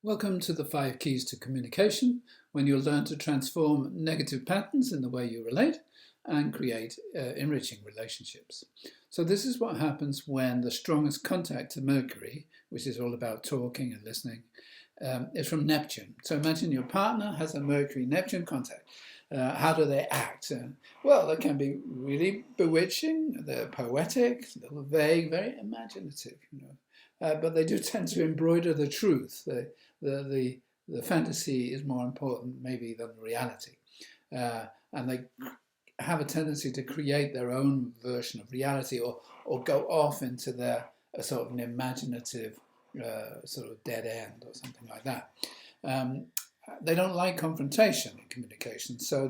Welcome to the 5 Keys to Communication, when you'll learn to transform negative patterns in the way you relate and create enriching relationships. So this is what happens when the strongest contact to Mercury, which is all about talking and listening, is from Neptune. So imagine your partner has a Mercury-Neptune contact. How do they act? Well, they can be really bewitching, they're poetic, a little vague, very imaginative, but they do tend to embroider the truth. The fantasy is more important maybe than the reality. And they have a tendency to create their own version of reality or go off into their sort of an imaginative sort of dead end or something like that. They don't like confrontation in communication, so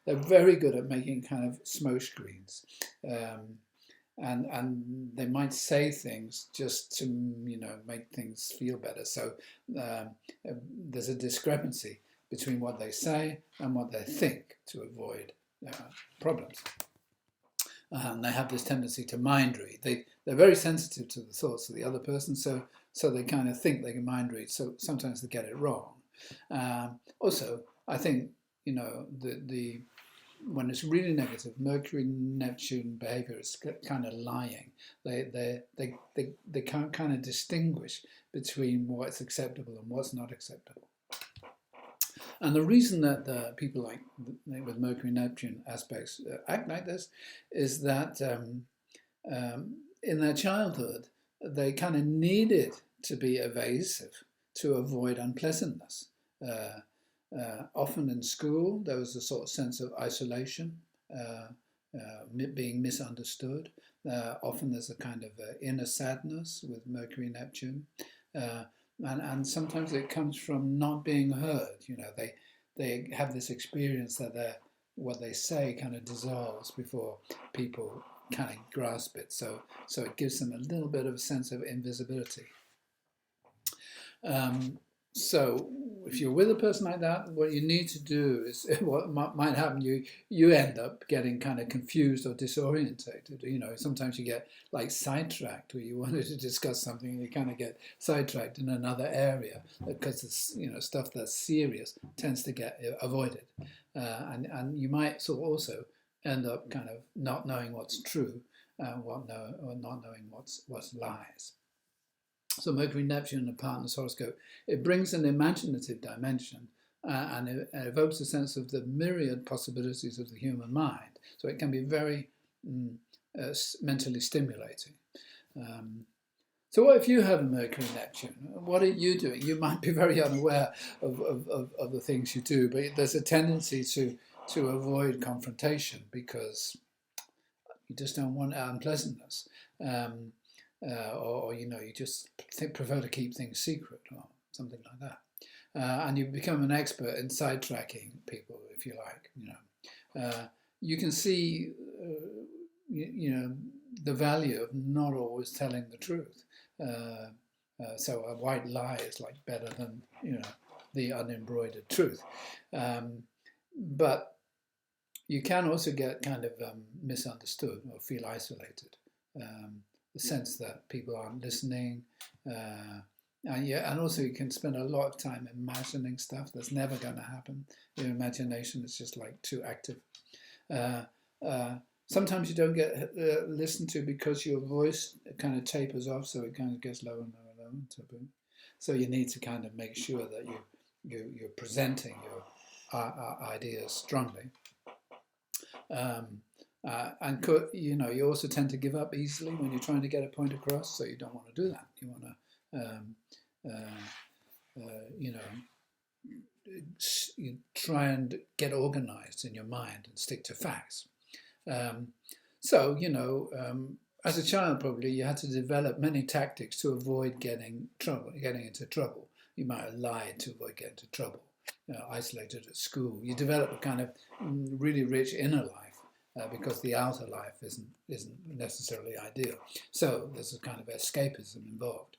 they're very good at making kind of smoke screens. And they might say things just to make things feel better. So there's a discrepancy between what they say and what they think to avoid problems. And they have this tendency to mind read. They're very sensitive to the thoughts of the other person, so they kind of think they can mind read. So sometimes they get it wrong. Also, I think when it's really negative, Mercury-Neptune behavior is kind of lying. They can't kind of distinguish between what's acceptable and what's not acceptable. And the reason that the people like with Mercury-Neptune aspects act like this is that in their childhood, they kind of needed to be evasive to avoid unpleasantness. Often in school, there was a sort of sense of isolation, being misunderstood. Often there's a kind of inner sadness with Mercury-Neptune. And sometimes it comes from not being heard. They have this experience that what they say kind of dissolves before people kind of grasp it. So it gives them a little bit of a sense of invisibility. So if you're with a person like that, what you need to do is, what might happen, you end up getting kind of confused or disorientated. Sometimes you get like sidetracked, where you wanted to discuss something and you kind of get sidetracked in another area because stuff that's serious tends to get avoided. And you might sort of also end up kind of not knowing what's true or not knowing what's lies. So Mercury-Neptune in a partner's horoscope, it brings an imaginative dimension and it evokes a sense of the myriad possibilities of the human mind. So it can be very mentally stimulating. So what if you have a Mercury-Neptune? What are you doing? You might be very unaware of the things you do, but there's a tendency to avoid confrontation because you just don't want unpleasantness. Or you just prefer to keep things secret or something like that. And you become an expert in sidetracking people, if you like. You can see, the value of not always telling the truth. So a white lie is like better than, the unembroidered truth. But you can also get kind of misunderstood or feel isolated. The sense that people aren't listening, and also you can spend a lot of time imagining stuff that's never going to happen. Your imagination is just like too active. Sometimes you don't get listened to because your voice kind of tapers off, so it kind of gets lower and lower and lower. So you need to kind of make sure that you're presenting your ideas strongly. And you also tend to give up easily when you're trying to get a point across, so you don't want to do that. You want to, you try and get organized in your mind and stick to facts. As a child, probably you had to develop many tactics to avoid getting into trouble. You might have lied to avoid getting into trouble. Isolated at school, you develop a kind of really rich inner life. Because the outer life isn't necessarily ideal. So there's a kind of escapism involved.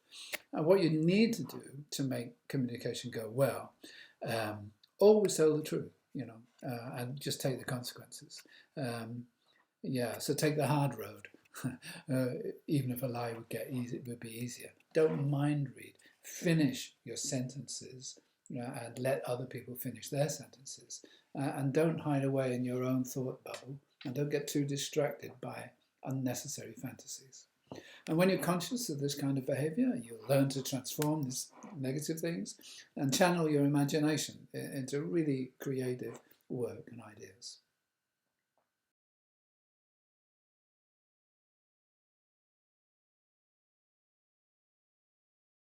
And what you need to do to make communication go well, always tell the truth, and just take the consequences. So take the hard road, even if a lie would be easier. Don't mind read. finish your sentences, and let other people finish their sentences. And don't hide away in your own thought bubble, and don't get too distracted by unnecessary fantasies. And when you're conscious of this kind of behavior, you'll learn to transform these negative things and channel your imagination into really creative work and ideas.